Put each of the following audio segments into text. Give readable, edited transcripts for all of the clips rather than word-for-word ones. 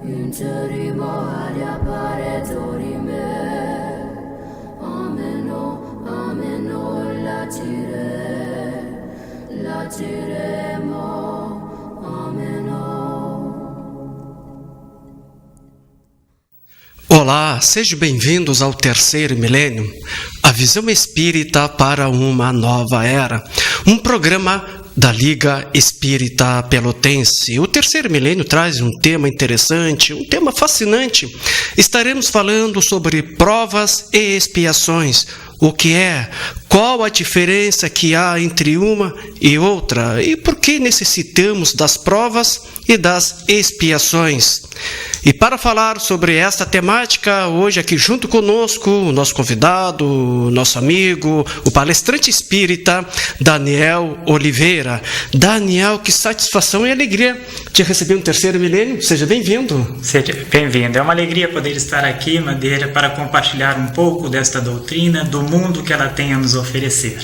Intrimo ad appare dorime. Ameno, ameno, latiremo. Ameno. Olá, sejam bem-vindos ao terceiro milênio, a visão espírita para uma nova era, um programa da Liga Espírita Pelotense. O terceiro milênio traz um tema interessante, um tema fascinante. Estaremos falando sobre provas e expiações. O que é? Qual a diferença que há entre uma e outra? E por que necessitamos das provas e das expiações? E para falar sobre esta temática, hoje aqui junto conosco, o nosso convidado, o nosso amigo, o palestrante espírita, Daniel Oliveira. Daniel, que satisfação e alegria te receber no terceiro milênio. Seja bem-vindo. Seja bem-vindo. É uma alegria poder estar aqui, Madeira, para compartilhar um pouco desta doutrina, do mundo que ela tem a nos oferecer.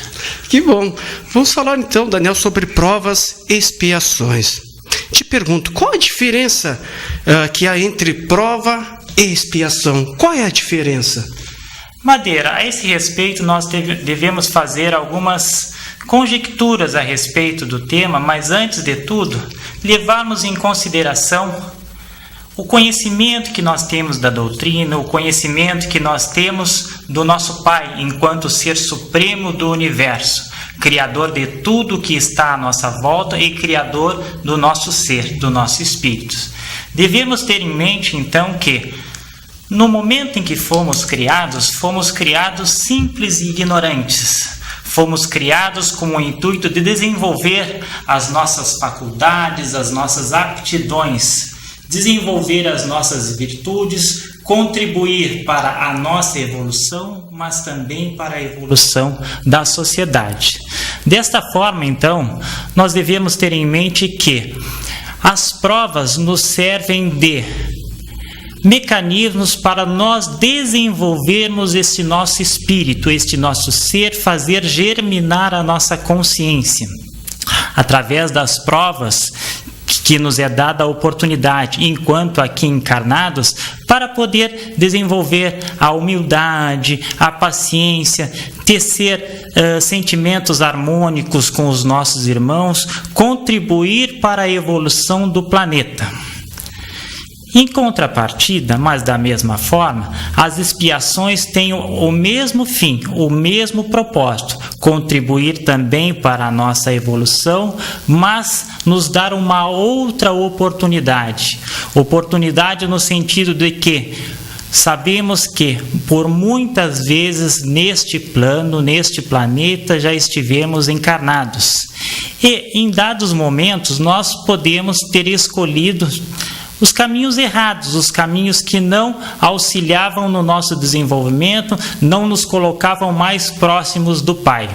Que bom. Vamos falar então, Daniel, sobre provas e expiações. Te pergunto, qual a diferença que há entre prova e expiação? Qual é a diferença? Madeira, a esse respeito nós devemos fazer algumas conjecturas a respeito do tema, mas antes de tudo, levarmos em consideração o conhecimento que nós temos da doutrina, o conhecimento que nós temos do nosso Pai, enquanto Ser Supremo do Universo, Criador de tudo que está à nossa volta e Criador do nosso ser, do nosso espírito. Devemos ter em mente, então, que no momento em que fomos criados simples e ignorantes. Fomos criados com o intuito de desenvolver as nossas faculdades, as nossas aptidões, desenvolver as nossas virtudes, contribuir para a nossa evolução, mas também para a evolução da sociedade. Desta forma, então, nós devemos ter em mente que as provas nos servem de mecanismos para nós desenvolvermos este nosso espírito, este nosso ser, fazer germinar a nossa consciência. Através das provas que nos é dada a oportunidade, enquanto aqui encarnados, para poder desenvolver a humildade, a paciência, tecer sentimentos harmônicos com os nossos irmãos, contribuir para a evolução do planeta. Em contrapartida, mas da mesma forma, as expiações têm o mesmo fim, o mesmo propósito, contribuir também para a nossa evolução, mas nos dar uma outra oportunidade. Oportunidade no sentido de que sabemos que por muitas vezes neste plano, neste planeta, já estivemos encarnados. E em dados momentos nós podemos ter escolhido os caminhos errados, os caminhos que não auxiliavam no nosso desenvolvimento, não nos colocavam mais próximos do Pai.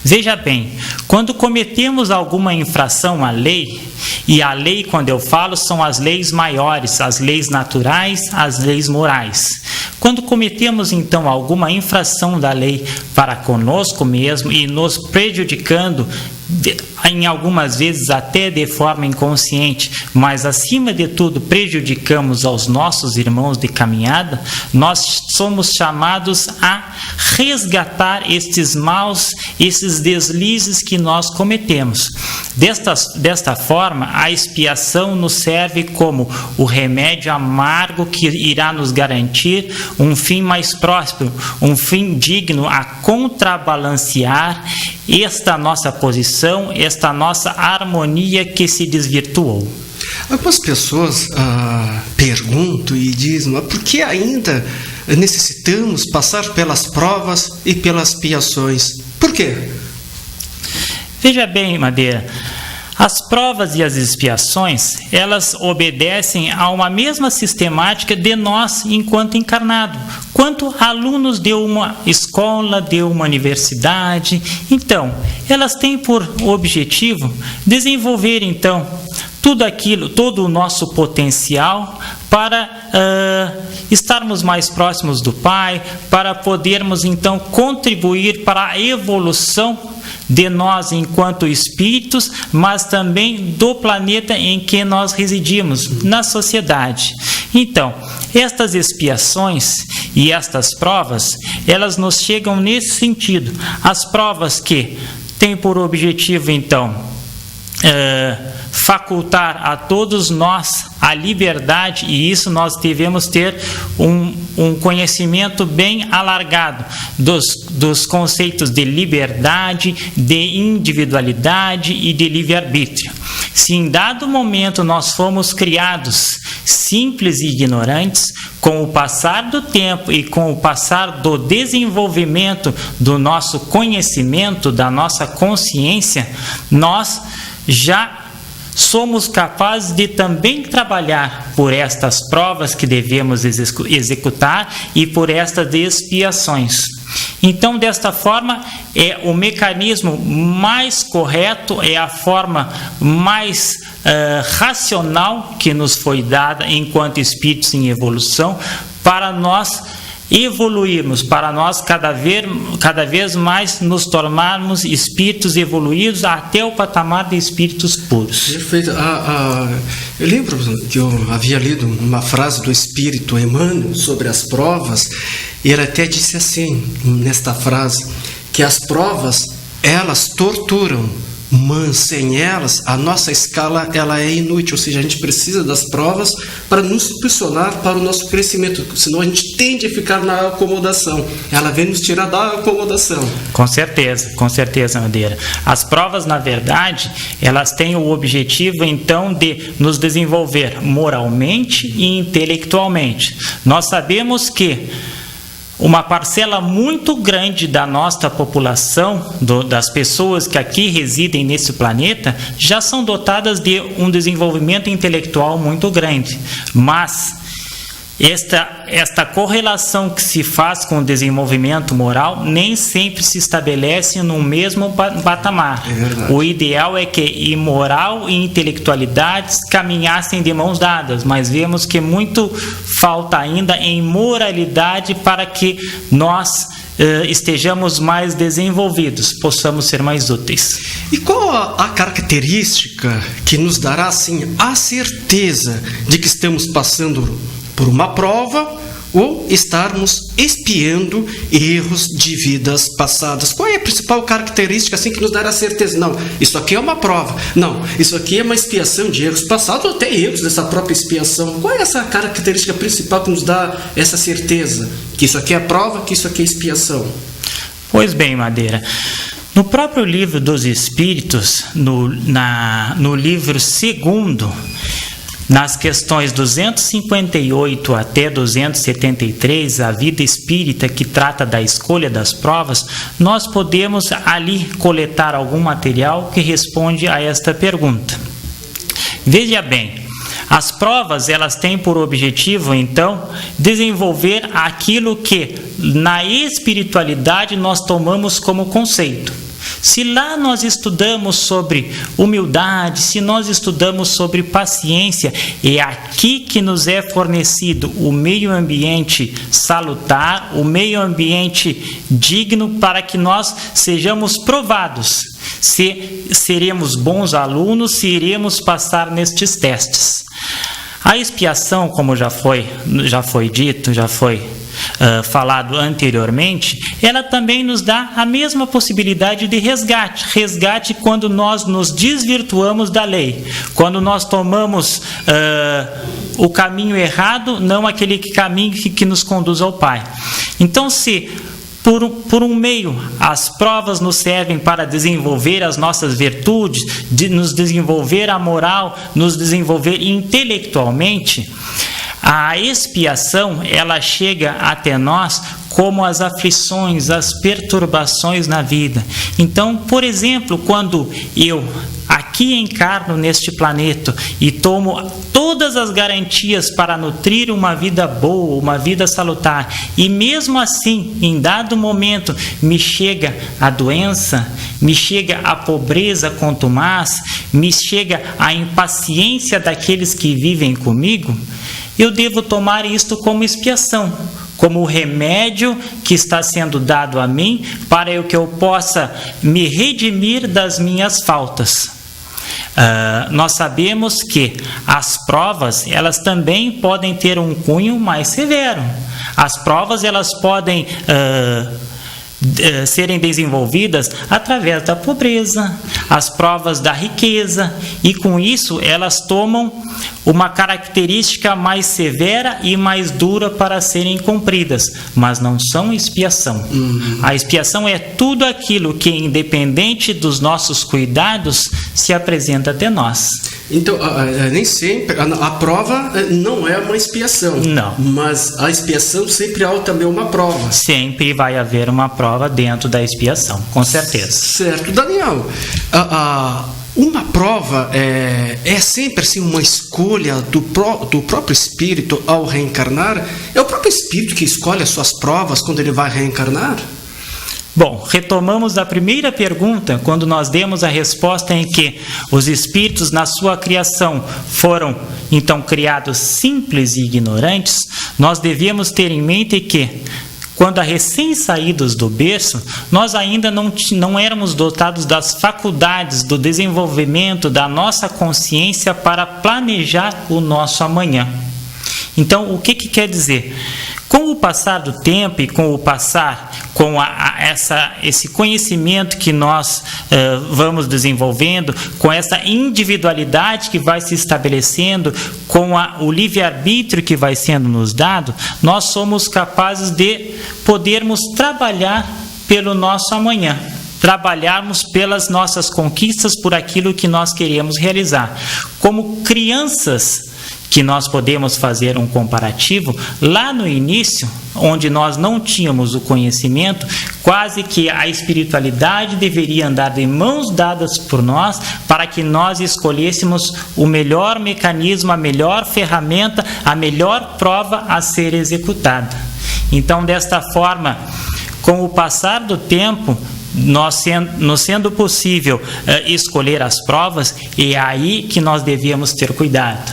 Veja bem, quando cometemos alguma infração à lei, e a lei, quando eu falo, são as leis maiores, as leis naturais, as leis morais. Quando cometemos, então, alguma infração da lei para conosco mesmo e nos prejudicando, em algumas vezes até de forma inconsciente, mas acima de tudo prejudicamos aos nossos irmãos de caminhada, nós somos chamados a resgatar estes maus, esses deslizes que nós cometemos. Desta forma, a expiação nos serve como o remédio amargo que irá nos garantir um fim mais próspero, um fim digno a contrabalancear esta nossa posição, esta nossa harmonia que se desvirtuou. Algumas pessoas perguntam e dizem, mas por que ainda necessitamos passar pelas provas e pelas expiações? Por quê? Veja bem, Madeira, as provas e as expiações, elas obedecem a uma mesma sistemática de nós enquanto encarnado, quanto alunos de uma escola, de uma universidade. Então, elas têm por objetivo desenvolver, então, tudo aquilo, todo o nosso potencial para estarmos mais próximos do Pai, para podermos, então, contribuir para a evolução de nós enquanto espíritos, mas também do planeta em que nós residimos, na sociedade. Então, estas expiações e estas provas, elas nos chegam nesse sentido. As provas que têm por objetivo, então, facultar a todos nós a liberdade, e isso nós devemos ter um conhecimento bem alargado dos conceitos de liberdade, de individualidade e de livre-arbítrio. Se em dado momento nós fomos criados simples e ignorantes, com o passar do tempo e com o passar do desenvolvimento do nosso conhecimento, da nossa consciência, nós já somos capazes de também trabalhar por estas provas que devemos executar e por estas expiações. Então, desta forma, é o mecanismo mais correto, é a forma mais racional que nos foi dada enquanto espíritos em evolução, para nós evoluirmos, para nós cada vez mais nos tornarmos espíritos evoluídos até o patamar de espíritos puros. Perfeito. Eu lembro que eu havia lido uma frase do espírito Emmanuel sobre as provas, e ele até disse assim, nesta frase, que as provas, elas torturam, mas sem elas, a nossa escala ela é inútil, ou seja, a gente precisa das provas para nos impulsionar para o nosso crescimento, senão a gente tende a ficar na acomodação. Ela vem nos tirar da acomodação. Com certeza, Madeira. As provas, na verdade, elas têm o objetivo, então, de nos desenvolver moralmente e intelectualmente. Nós sabemos que uma parcela muito grande da nossa população, das pessoas que aqui residem nesse planeta, já são dotadas de um desenvolvimento intelectual muito grande. Mas esta correlação que se faz com o desenvolvimento moral nem sempre se estabelece no mesmo patamar. O ideal é que moral e intelectualidade caminhassem de mãos dadas, mas vemos que muito falta ainda em moralidade para que nós estejamos mais desenvolvidos, possamos ser mais úteis. E qual a característica que nos dará assim a certeza de que estamos passando por uma prova ou estarmos expiando erros de vidas passadas? Qual é a principal característica assim que nos dará certeza? Não, isso aqui é uma prova. Não, isso aqui é uma expiação de erros passados ou até erros dessa própria expiação. Qual é essa característica principal que nos dá essa certeza? Que isso aqui é prova, que isso aqui é expiação? Pois bem, Madeira, no próprio Livro dos Espíritos, no livro 2º, nas questões 258 até 273, a vida espírita, que trata da escolha das provas, nós podemos ali coletar algum material que responde a esta pergunta. Veja bem, as provas, elas têm por objetivo, então, desenvolver aquilo que na espiritualidade nós tomamos como conceito. Se lá nós estudamos sobre humildade, se nós estudamos sobre paciência, é aqui que nos é fornecido o meio ambiente salutar, o meio ambiente digno para que nós sejamos provados, se seremos bons alunos, se iremos passar nestes testes. A expiação, como já foi dito, já foi falado anteriormente, ela também nos dá a mesma possibilidade de resgate quando nós nos desvirtuamos da lei, quando nós tomamos o caminho errado, não aquele caminho que nos conduz ao Pai. Então, se por um meio as provas nos servem para desenvolver as nossas virtudes, nos desenvolver a moral, nos desenvolver intelectualmente, a expiação, ela chega até nós como as aflições, as perturbações na vida. Então, por exemplo, quando eu aqui encarno neste planeta e tomo todas as garantias para nutrir uma vida boa, uma vida salutar, e mesmo assim, em dado momento, me chega a doença, me chega a pobreza contumaz, me chega a impaciência daqueles que vivem comigo, eu devo tomar isto como expiação, como o remédio que está sendo dado a mim para que eu possa me redimir das minhas faltas. Nós sabemos que as provas, elas também podem ter um cunho mais severo. As provas, elas podem serem desenvolvidas através da pobreza, as provas da riqueza, e com isso elas tomam uma característica mais severa e mais dura para serem cumpridas, mas não são expiação. A expiação é tudo aquilo que, independente dos nossos cuidados, se apresenta até nós. Então, nem sempre, a prova não é uma expiação. Não. Mas a expiação sempre há também uma prova. Sempre vai haver uma prova dentro da expiação, com certeza. Certo. Daniel, uma prova é sempre assim, uma escolha do próprio espírito ao reencarnar? É o próprio espírito que escolhe as suas provas quando ele vai reencarnar? Bom, retomamos a primeira pergunta, quando nós demos a resposta em que os espíritos na sua criação foram então criados simples e ignorantes. Nós devíamos ter em mente que, quando recém-saídos do berço, nós ainda não éramos dotados das faculdades do desenvolvimento da nossa consciência para planejar o nosso amanhã. Então, o que quer dizer? Com o passar do tempo e com esse conhecimento que nós vamos desenvolvendo, com essa individualidade que vai se estabelecendo, com o livre-arbítrio que vai sendo nos dado, nós somos capazes de podermos trabalhar pelo nosso amanhã. Trabalharmos pelas nossas conquistas, por aquilo que nós queremos realizar. Como crianças, que nós podemos fazer um comparativo, lá no início, onde nós não tínhamos o conhecimento, quase que a espiritualidade deveria andar de mãos dadas por nós, para que nós escolhêssemos o melhor mecanismo, a melhor ferramenta, a melhor prova a ser executada. Então, desta forma, com o passar do tempo, nos sendo possível escolher as provas, é aí que nós devíamos ter cuidado,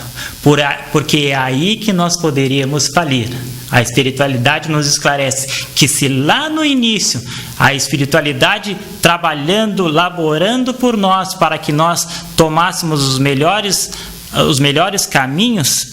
porque é aí que nós poderíamos falir. A espiritualidade nos esclarece que, se lá no início a espiritualidade trabalhando, laborando por nós para que nós tomássemos os melhores caminhos,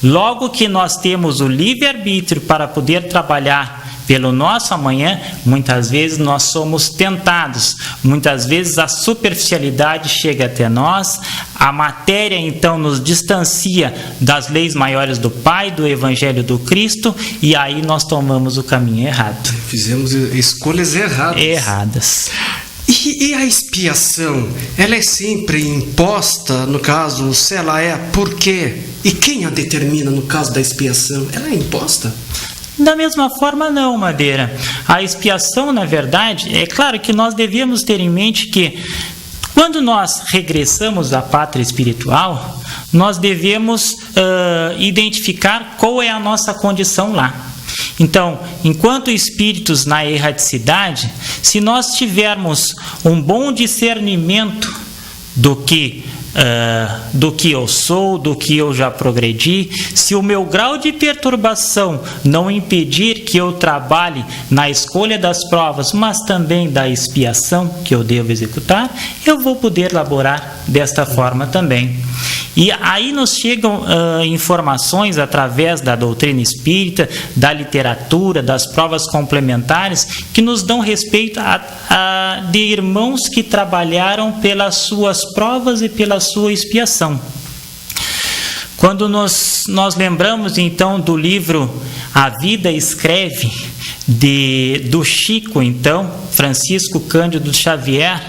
logo que nós temos o livre-arbítrio para poder trabalhar pelo nosso amanhã, muitas vezes nós somos tentados, muitas vezes a superficialidade chega até nós, a matéria então nos distancia das leis maiores do Pai, do Evangelho do Cristo, e aí nós tomamos o caminho errado. Fizemos escolhas erradas. E a expiação, ela é sempre imposta, no caso, se ela é, por quê? E quem a determina no caso da expiação? Ela é imposta? Da mesma forma, não, Madeira. A expiação, na verdade, é claro que nós devemos ter em mente que, quando nós regressamos à pátria espiritual, nós devemos identificar qual é a nossa condição lá. Então, enquanto espíritos na erraticidade, se nós tivermos um bom discernimento do que eu sou, do que eu já progredi, se o meu grau de perturbação não impedir que eu trabalhe na escolha das provas, mas também da expiação que eu devo executar, eu vou poder laborar desta forma também. E aí nos chegam informações através da doutrina espírita, da literatura, das provas complementares, que nos dão respeito de irmãos que trabalharam pelas suas provas e pela sua expiação. Quando nós lembramos então do livro A Vida Escreve, do Chico, então, Francisco Cândido Xavier,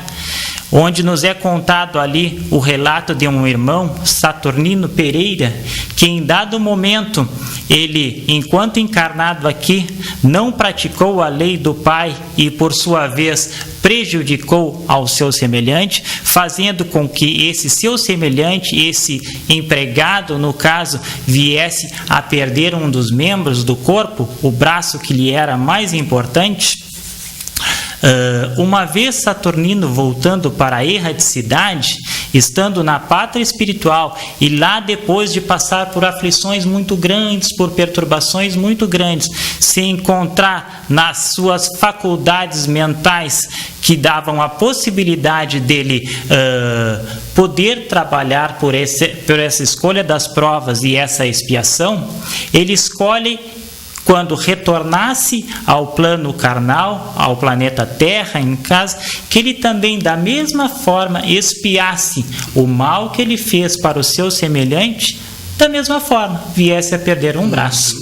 onde nos é contado ali o relato de um irmão, Saturnino Pereira, que em dado momento, ele, enquanto encarnado aqui, não praticou a lei do Pai e, por sua vez, prejudicou ao seu semelhante, fazendo com que esse seu semelhante, esse empregado, no caso, viesse a perder um dos membros do corpo, o braço que lhe era mais importante. Uma vez Saturnino voltando para a erraticidade, estando na pátria espiritual e lá depois de passar por aflições muito grandes, por perturbações muito grandes, se encontrar nas suas faculdades mentais que davam a possibilidade dele poder trabalhar por essa escolha das provas e essa expiação, ele escolhe, quando retornasse ao plano carnal, ao planeta Terra, em casa, que ele também, da mesma forma, expiasse o mal que ele fez para o seu semelhante, da mesma forma, viesse a perder um braço.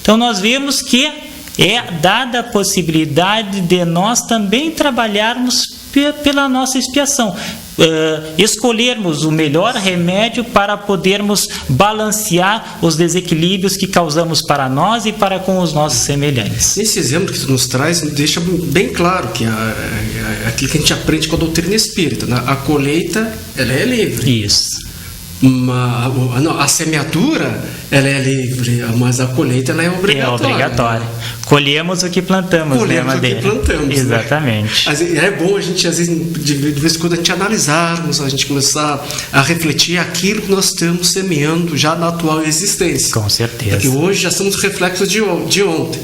Então, nós vemos que é dada a possibilidade de nós também trabalharmos pela nossa expiação, escolhermos o melhor remédio para podermos balancear os desequilíbrios que causamos para nós e para com os nossos semelhantes. Esse exemplo que tu nos traz deixa bem claro que aquilo que a gente aprende com a doutrina espírita, né? A colheita, ela é livre. Isso. A semeadura, ela é livre, mas a colheita, ela é obrigatória. É obrigatória. Colhemos o que plantamos, Colhemos o que plantamos. Exatamente. Né? É bom a gente, às vezes, de vez em quando, a gente analisarmos, a gente começar a refletir aquilo que nós estamos semeando já na atual existência. Com certeza. Porque hoje já somos reflexos de ontem.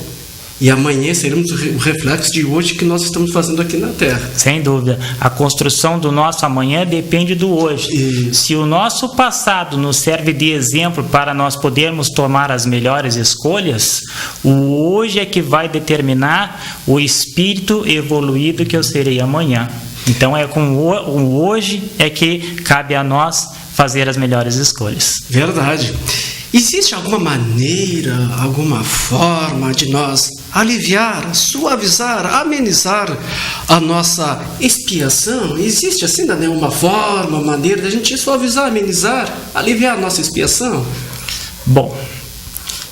E amanhã seremos o reflexo de hoje que nós estamos fazendo aqui na Terra. Sem dúvida. A construção do nosso amanhã depende do hoje. Isso. Se o nosso passado nos serve de exemplo para nós podermos tomar as melhores escolhas, o hoje é que vai determinar o espírito evoluído que eu serei amanhã. Então é com o hoje é que cabe a nós fazer as melhores escolhas. Verdade. Existe alguma maneira, alguma forma de nós aliviar, suavizar, amenizar a nossa expiação? Existe assim, né, uma forma, uma maneira da gente suavizar, amenizar, aliviar a nossa expiação? Bom,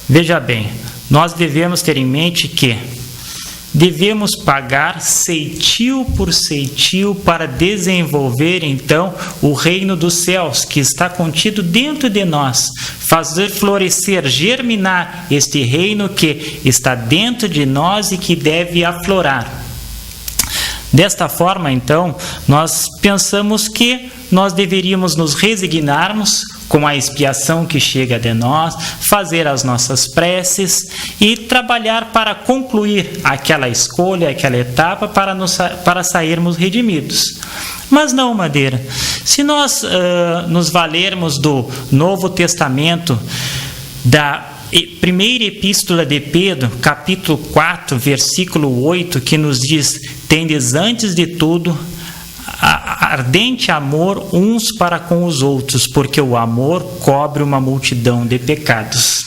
veja bem, nós devemos ter em mente que devemos pagar ceitil por ceitil para desenvolver então o reino dos céus que está contido dentro de nós, fazer florescer, germinar este reino que está dentro de nós e que deve aflorar. Desta forma, então, nós pensamos que nós deveríamos nos resignarmos com a expiação que chega de nós, fazer as nossas preces e trabalhar para concluir aquela escolha, aquela etapa para sairmos redimidos. Mas não, Madeira, se nós nos valermos do Novo Testamento, da primeira epístola de Pedro, capítulo 4, versículo 8, que nos diz: tendes antes de tudo ardente amor uns para com os outros, porque o amor cobre uma multidão de pecados.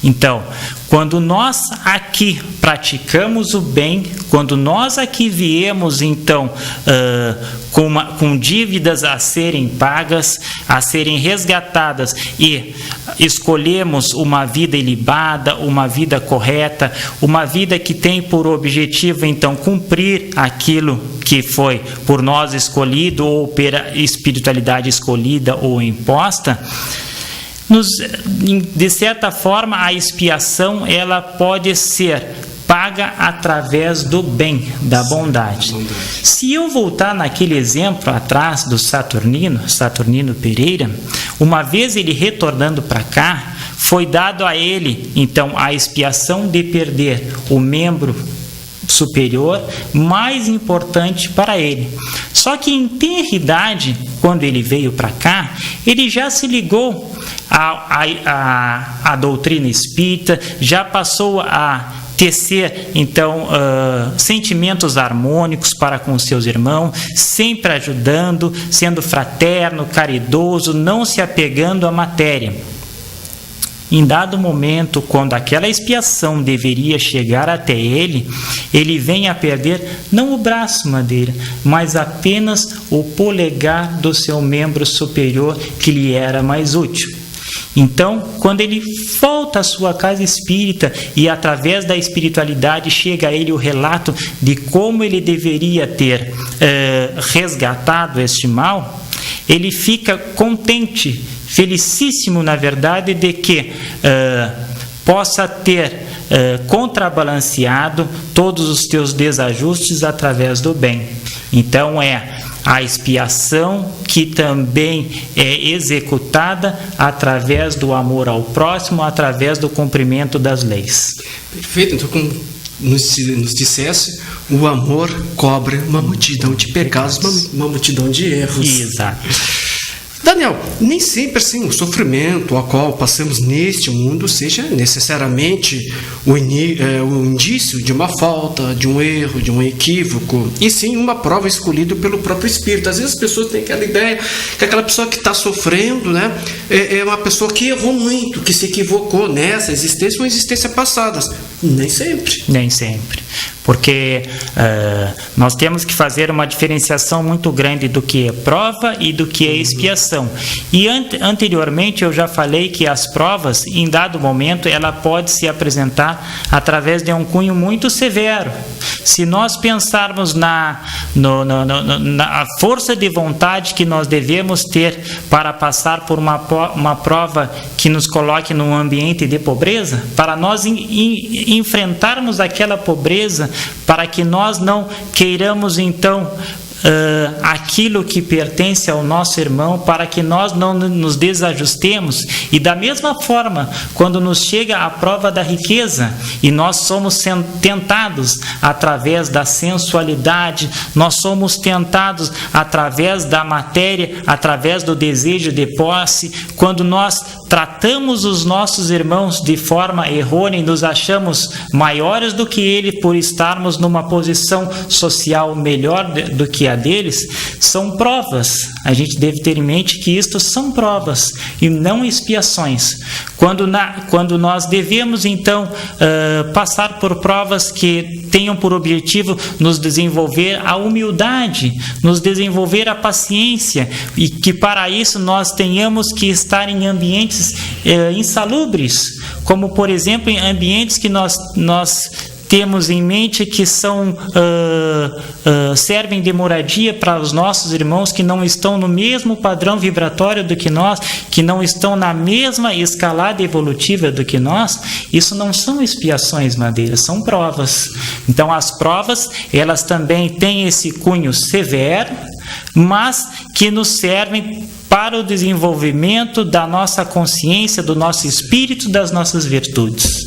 Então, quando nós aqui praticamos o bem, quando nós aqui viemos então com dívidas a serem pagas, a serem resgatadas e escolhemos uma vida ilibada, uma vida correta, uma vida que tem por objetivo então cumprir aquilo que foi por nós escolhido ou pela espiritualidade escolhida ou imposta, de certa forma, a expiação ela pode ser paga através do bem, da bondade. Se eu voltar naquele exemplo atrás do Saturnino Pereira, uma vez ele retornando para cá, foi dado a ele, então, a expiação de perder o membro superior mais importante para ele. Só que em tenridade, quando ele veio para cá, ele já se ligou à doutrina espírita, já passou a tecer então sentimentos harmônicos para com os seus irmãos, sempre ajudando, sendo fraterno, caridoso, não se apegando à matéria. Em dado momento, quando aquela expiação deveria chegar até ele, ele vem a perder não o braço, Madeira, mas apenas o polegar do seu membro superior que lhe era mais útil. Então, quando ele volta à sua casa espírita e através da espiritualidade chega a ele o relato de como ele deveria ter resgatado este mal, ele fica contente, felicíssimo, na verdade, de que possa ter contrabalanceado todos os teus desajustes através do bem. Então a expiação, que também é executada através do amor ao próximo, através do cumprimento das leis. Perfeito. Então, como nos dissesse, o amor cobre uma multidão de pecados, uma multidão de erros. Exato. Daniel, nem sempre assim, o sofrimento a qual passamos neste mundo seja necessariamente o indício de uma falta, de um erro, de um equívoco, e sim uma prova escolhida pelo próprio Espírito. Às vezes as pessoas têm aquela ideia que aquela pessoa que está sofrendo, né, é uma pessoa que errou muito, que se equivocou nessa existência ou existência passadas. Nem sempre. Nem sempre. Porque nós temos que fazer uma diferenciação muito grande do que é prova e do que é expiação. E anteriormente eu já falei que as provas, em dado momento, ela pode se apresentar através de um cunho muito severo. Se nós pensarmos na força de vontade que nós devemos ter para passar por uma prova que nos coloque num ambiente de pobreza, para nós enfrentarmos aquela pobreza, para que nós não queiramos então aquilo que pertence ao nosso irmão, para que nós não nos desajustemos. E da mesma forma, quando nos chega a prova da riqueza e nós somos tentados através da sensualidade, nós somos tentados através da matéria, através do desejo de posse, quando nós tratamos os nossos irmãos de forma errônea e nos achamos maiores do que ele por estarmos numa posição social melhor do que a deles, são provas. A gente deve ter em mente que isto são provas e não expiações. Quando nós devemos então passar por provas que tenham por objetivo nos desenvolver a humildade, nos desenvolver a paciência, e que para isso nós tenhamos que estar em ambientes insalubres, como por exemplo em ambientes que nós temos em mente que servem de moradia para os nossos irmãos que não estão no mesmo padrão vibratório do que nós, que não estão na mesma escalada evolutiva do que nós. Isso não são expiações, Madeira, são provas. Então as provas, elas também têm esse cunho severo, mas que nos servem para o desenvolvimento da nossa consciência, do nosso espírito, das nossas virtudes.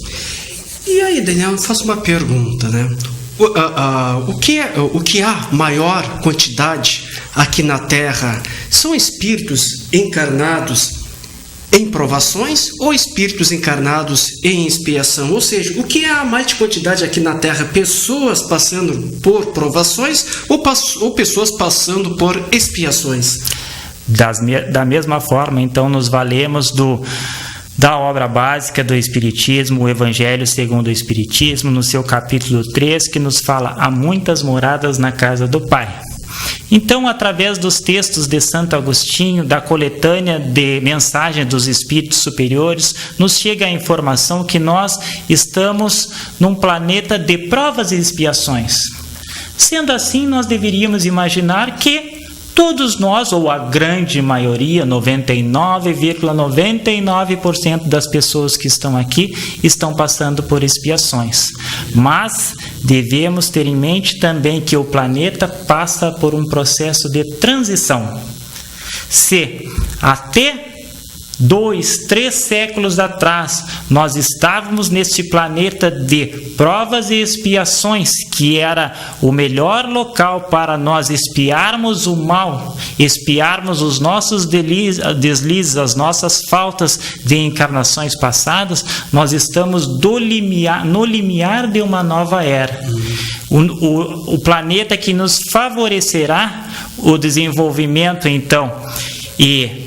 E aí, Daniel, eu faço uma pergunta, né? O que há maior quantidade aqui na Terra são espíritos encarnados em provações ou espíritos encarnados em expiação? Ou seja, o que há mais de quantidade aqui na Terra? Pessoas passando por provações ou pessoas passando por expiações? Da mesma forma, então, nos valemos da obra básica do Espiritismo, o Evangelho segundo o Espiritismo, no seu capítulo 3, que nos fala: há muitas moradas na casa do Pai. Então, através dos textos de Santo Agostinho, da coletânea de mensagens dos Espíritos Superiores, nos chega a informação que nós estamos num planeta de provas e expiações. Sendo assim, nós deveríamos imaginar que todos nós, ou a grande maioria, 99,99% das pessoas que estão aqui, estão passando por expiações. Mas devemos ter em mente também que o planeta passa por um processo de transição. Se até 2, 3 séculos atrás nós estávamos neste planeta de provas e expiações, que era o melhor local para nós expiarmos o mal, expiarmos os nossos deslizes, as nossas faltas de encarnações passadas, nós estamos no limiar de uma nova era. O planeta que nos favorecerá o desenvolvimento, então, e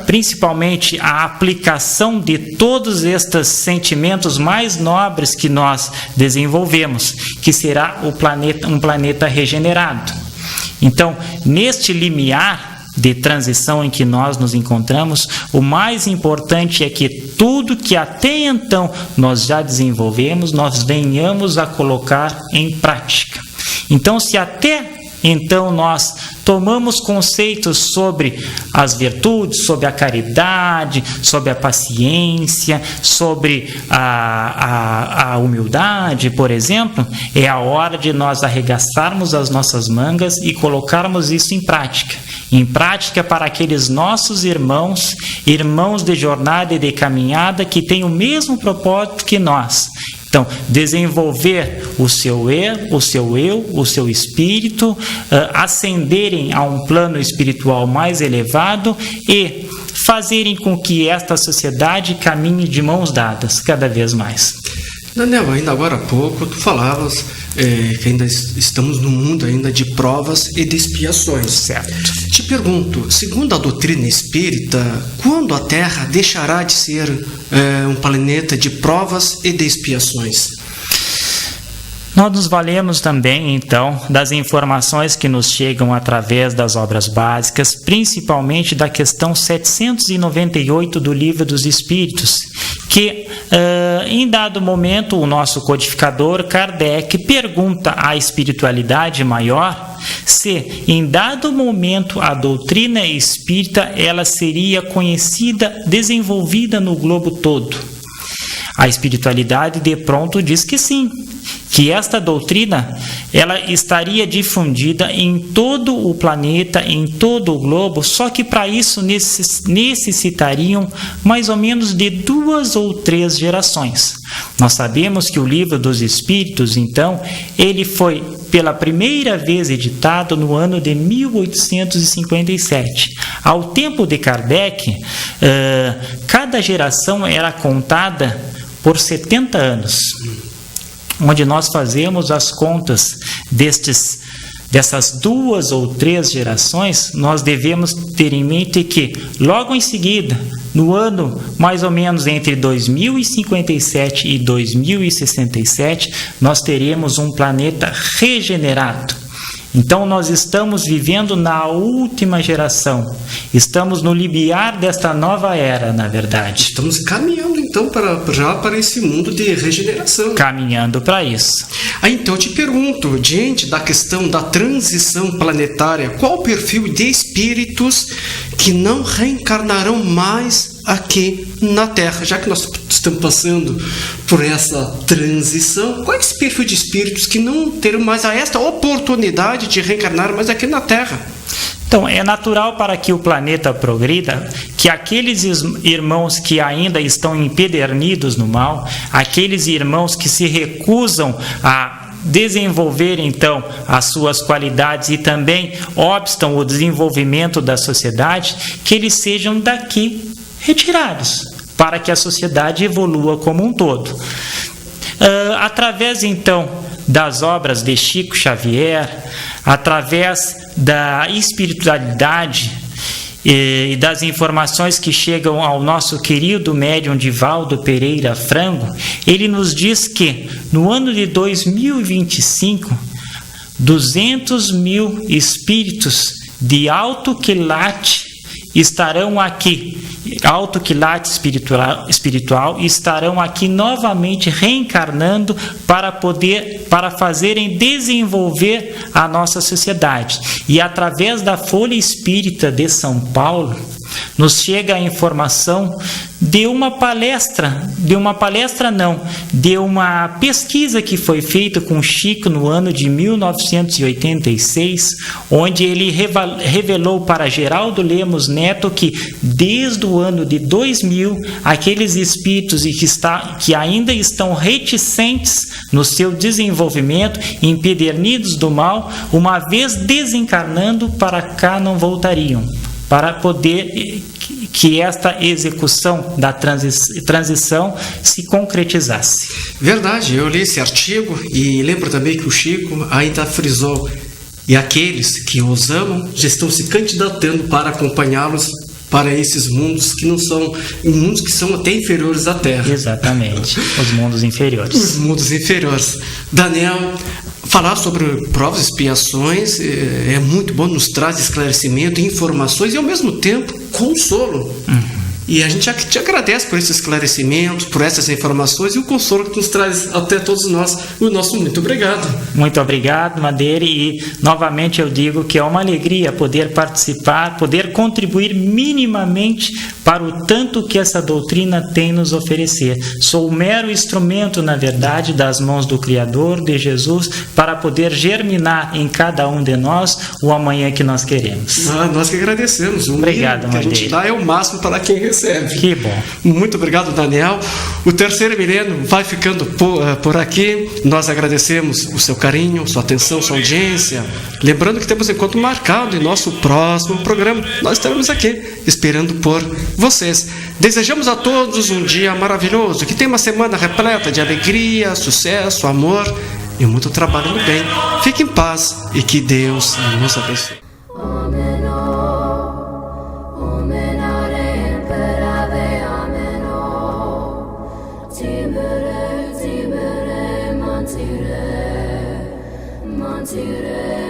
principalmente a aplicação de todos estes sentimentos mais nobres que nós desenvolvemos, que será um planeta regenerado. Então, neste limiar de transição em que nós nos encontramos, o mais importante é que tudo que até então nós já desenvolvemos, nós venhamos a colocar em prática. Então, se até então nós tomamos conceitos sobre as virtudes, sobre a caridade, sobre a paciência, sobre a humildade, por exemplo, é a hora de nós arregaçarmos as nossas mangas e colocarmos isso em prática para aqueles nossos irmãos de jornada e de caminhada que têm o mesmo propósito que nós. Então, desenvolver o seu eu, o seu espírito, ascenderem a um plano espiritual mais elevado e fazerem com que esta sociedade caminhe de mãos dadas cada vez mais. Daniel, ainda agora há pouco tu falavas que ainda estamos num mundo ainda de provas e de expiações. Certo. Te pergunto, segundo a doutrina espírita, quando a Terra deixará de ser um planeta de provas e de expiações? Nós nos valemos também, então, das informações que nos chegam através das obras básicas, principalmente da questão 798 do Livro dos Espíritos, que, em dado momento, o nosso codificador, Kardec, pergunta à espiritualidade maior se, em dado momento, a doutrina espírita ela seria conhecida, desenvolvida no globo todo. A espiritualidade, de pronto, diz que sim, que esta doutrina ela estaria difundida em todo o planeta, em todo o globo, só que para isso necessitariam mais ou menos de 2 ou 3 gerações. Nós sabemos que o Livro dos Espíritos, então, ele foi pela primeira vez editado no ano de 1857. Ao tempo de Kardec, cada geração era contada por 70 anos. Onde nós fazemos as contas dessas 2 ou 3 gerações, nós devemos ter em mente que, logo em seguida, no ano mais ou menos entre 2057 e 2067, nós teremos um planeta regenerado. Então, nós estamos vivendo na última geração. Estamos no limiar desta nova era, na verdade. Estamos caminhando, então, já para esse mundo de regeneração. Caminhando para isso. Então, eu te pergunto, diante da questão da transição planetária, qual o perfil de espíritos que não reencarnarão mais aqui na Terra? Já que nós estamos passando por essa transição, qual é esse perfil de espíritos que não terão mais esta oportunidade de reencarnar mais aqui na Terra? Então, é natural para que o planeta progrida que aqueles irmãos que ainda estão empedernidos no mal, aqueles irmãos que se recusam a desenvolver então as suas qualidades e também obstam o desenvolvimento da sociedade, que eles sejam daqui retirados, para que a sociedade evolua como um todo. Através então das obras de Chico Xavier, através da espiritualidade e das informações que chegam ao nosso querido médium Divaldo Pereira Frango, ele nos diz que no ano de 2025, 200 mil espíritos de alto quilate estarão aqui, alto quilate espiritual, estarão aqui novamente reencarnando para fazerem desenvolver a nossa sociedade. E através da Folha Espírita de São Paulo, nos chega a informação de uma pesquisa que foi feita com Chico no ano de 1986, onde ele revelou para Geraldo Lemos Neto que desde o ano de 2000, aqueles espíritos que ainda estão reticentes no seu desenvolvimento, empedernidos do mal, uma vez desencarnando, para cá não voltariam, para poder que esta execução da transição se concretizasse. Verdade, eu li esse artigo e lembro também que o Chico ainda frisou: e aqueles que os amam já estão se candidatando para acompanhá-los para esses mundos que não são, mundos que são até inferiores à Terra. Exatamente, os mundos inferiores. Os mundos inferiores. Daniel, falar sobre provas e expiações é muito bom, nos traz esclarecimento, informações e ao mesmo tempo consolo. E a gente te agradece por esse esclarecimento, por essas informações e o consolo que nos traz até todos nós. O nosso muito obrigado. Muito obrigado, Madeira. E novamente eu digo que é uma alegria poder participar, poder contribuir minimamente para o tanto que essa doutrina tem nos oferecer. Sou um mero instrumento, na verdade, das mãos do Criador, de Jesus, para poder germinar em cada um de nós o amanhã que nós queremos. Nós que agradecemos. O Obrigado, que a gente dá é o máximo para quem recebe. Que bom. Muito obrigado, Daniel. O terceiro milênio vai ficando por aqui. Nós agradecemos o seu carinho, sua atenção, sua audiência. Lembrando que temos encontro marcado em nosso próximo programa. Nós estaremos aqui esperando por vocês. Desejamos a todos um dia maravilhoso, que tenha uma semana repleta de alegria, sucesso, amor e muito trabalho no bem. Fique em paz e que Deus nos abençoe. Tire